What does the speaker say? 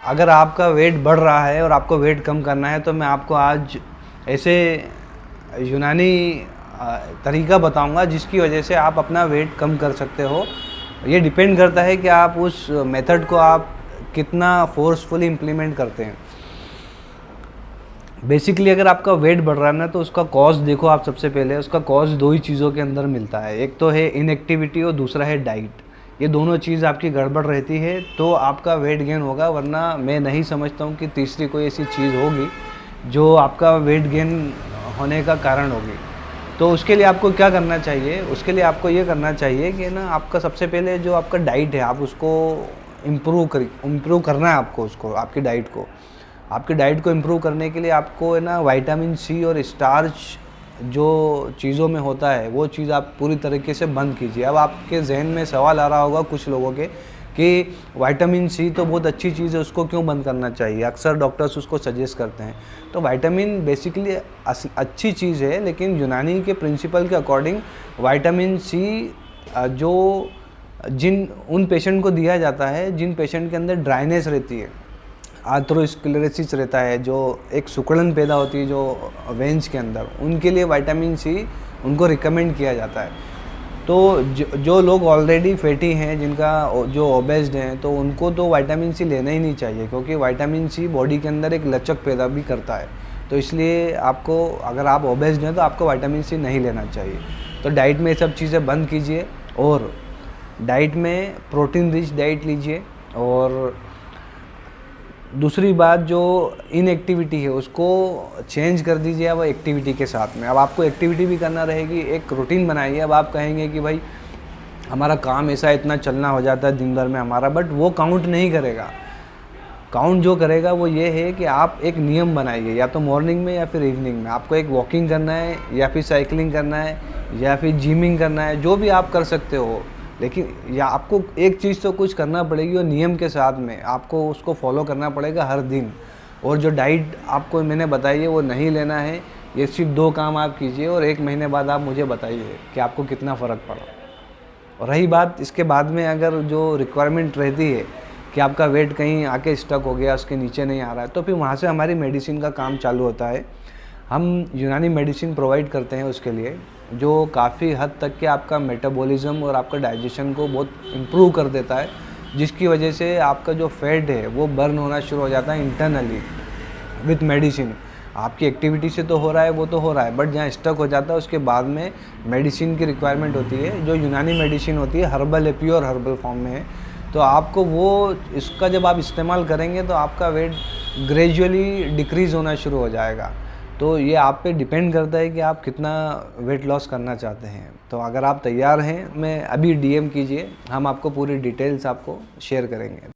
अगर आपका वेट बढ़ रहा है और आपको वेट कम करना है तो मैं आपको आज ऐसे यूनानी तरीका बताऊंगा जिसकी वजह से आप अपना वेट कम कर सकते हो। ये डिपेंड करता है कि आप उस मेथड को आप कितना फोर्सफुली इम्प्लीमेंट करते हैं। बेसिकली अगर आपका वेट बढ़ रहा है ना तो उसका कॉज देखो आप। सबसे पहले उसका कॉज दो ही चीज़ों के अंदर मिलता है, एक तो है इनएक्टिविटी और दूसरा है डाइट। ये दोनों चीज़ आपकी गड़बड़ रहती है तो आपका वेट गेन होगा, वरना मैं नहीं समझता हूँ कि तीसरी कोई ऐसी चीज़ होगी जो आपका वेट गेन होने का कारण होगी। तो उसके लिए आपको क्या करना चाहिए, उसके लिए आपको ये करना चाहिए कि ना आपका सबसे पहले जो आपका डाइट है आप उसको इम्प्रूव करना है आपको, उसको आपकी डाइट को इम्प्रूव करने के लिए आपको है ना विटामिन सी और स्टार्च जो चीज़ों में होता है वो चीज़ आप पूरी तरीके से बंद कीजिए। अब आपके जहन में सवाल आ रहा होगा कुछ लोगों के कि विटामिन सी तो बहुत अच्छी चीज़ है, उसको क्यों बंद करना चाहिए, अक्सर डॉक्टर्स उसको सजेस्ट करते हैं। तो विटामिन बेसिकली अच्छी चीज़ है, लेकिन यूनानी के प्रिंसिपल के अकॉर्डिंग विटामिन सी जो उन पेशेंट को दिया जाता है जिन पेशेंट के अंदर ड्राइनेस रहती है, आर्थरोस्क्लेरोसिस रहता है, जो एक सिकुड़न पैदा होती है जो वेंस के अंदर, उनके लिए विटामिन सी उनको रिकमेंड किया जाता है। तो जो लोग ऑलरेडी फैटी हैं, जिनका जो ओबेस्ड हैं, तो उनको तो विटामिन सी लेना ही नहीं चाहिए, क्योंकि विटामिन सी बॉडी के अंदर एक लचक पैदा भी करता है। तो इसलिए आपको, अगर आप ओबेस्ड हैं तो आपको विटामिन सी नहीं लेना चाहिए। तो डाइट में ये सब चीज़ें बंद कीजिए और डाइट में प्रोटीन रिच डाइट लीजिए। और दूसरी बात, जो इनएक्टिविटी है उसको चेंज कर दीजिए अब एक्टिविटी के साथ में। अब आपको एक्टिविटी भी करना रहेगी, एक रूटीन बनाइए। अब आप कहेंगे कि भाई हमारा काम ऐसा इतना चलना हो जाता है दिन भर में हमारा, बट वो काउंट नहीं करेगा। काउंट जो करेगा वो ये है कि आप एक नियम बनाइए, या तो मॉर्निंग में या फिर इवनिंग में आपको एक वॉकिंग करना है, या फिर साइकिलिंग करना है, या फिर जिमिंग करना है, जो भी आप कर सकते हो। लेकिन या आपको एक चीज़ तो कुछ करना पड़ेगी और नियम के साथ में आपको उसको फॉलो करना पड़ेगा हर दिन। और जो डाइट आपको मैंने बताई है वो नहीं लेना है। ये सिर्फ 2 काम आप कीजिए और 1 महीने बाद आप मुझे बताइए कि आपको कितना फ़र्क पड़ा। और रही बात इसके बाद में, अगर जो रिक्वायरमेंट रहती है कि आपका वेट कहीं आके स्टक हो गया, उसके नीचे नहीं आ रहा है, तो फिर वहाँ से हमारी मेडिसिन का काम चालू होता है। हम यूनानी मेडिसिन प्रोवाइड करते हैं उसके लिए, जो काफ़ी हद तक के आपका मेटाबॉलिज्म और आपका डाइजेशन को बहुत इम्प्रूव कर देता है, जिसकी वजह से आपका जो फैट है वो बर्न होना शुरू हो जाता है इंटरनली विथ मेडिसिन। आपकी एक्टिविटी से तो हो रहा है, वो तो हो रहा है, बट जहाँ स्टक हो जाता है उसके बाद में मेडिसिन की रिक्वायरमेंट होती है, जो यूनानी मेडिसिन होती है, हर्बल है, प्योर हर्बल फॉर्म में है। तो आपको वो, इसका जब आप इस्तेमाल करेंगे तो आपका वेट ग्रेजुअली डिक्रीज़ होना शुरू हो जाएगा। तो ये आप पे डिपेंड करता है कि आप कितना वेट लॉस करना चाहते हैं। तो अगर आप तैयार हैं, मैं अभी डीएम कीजिए, हम आपको पूरी डिटेल्स आपको शेयर करेंगे।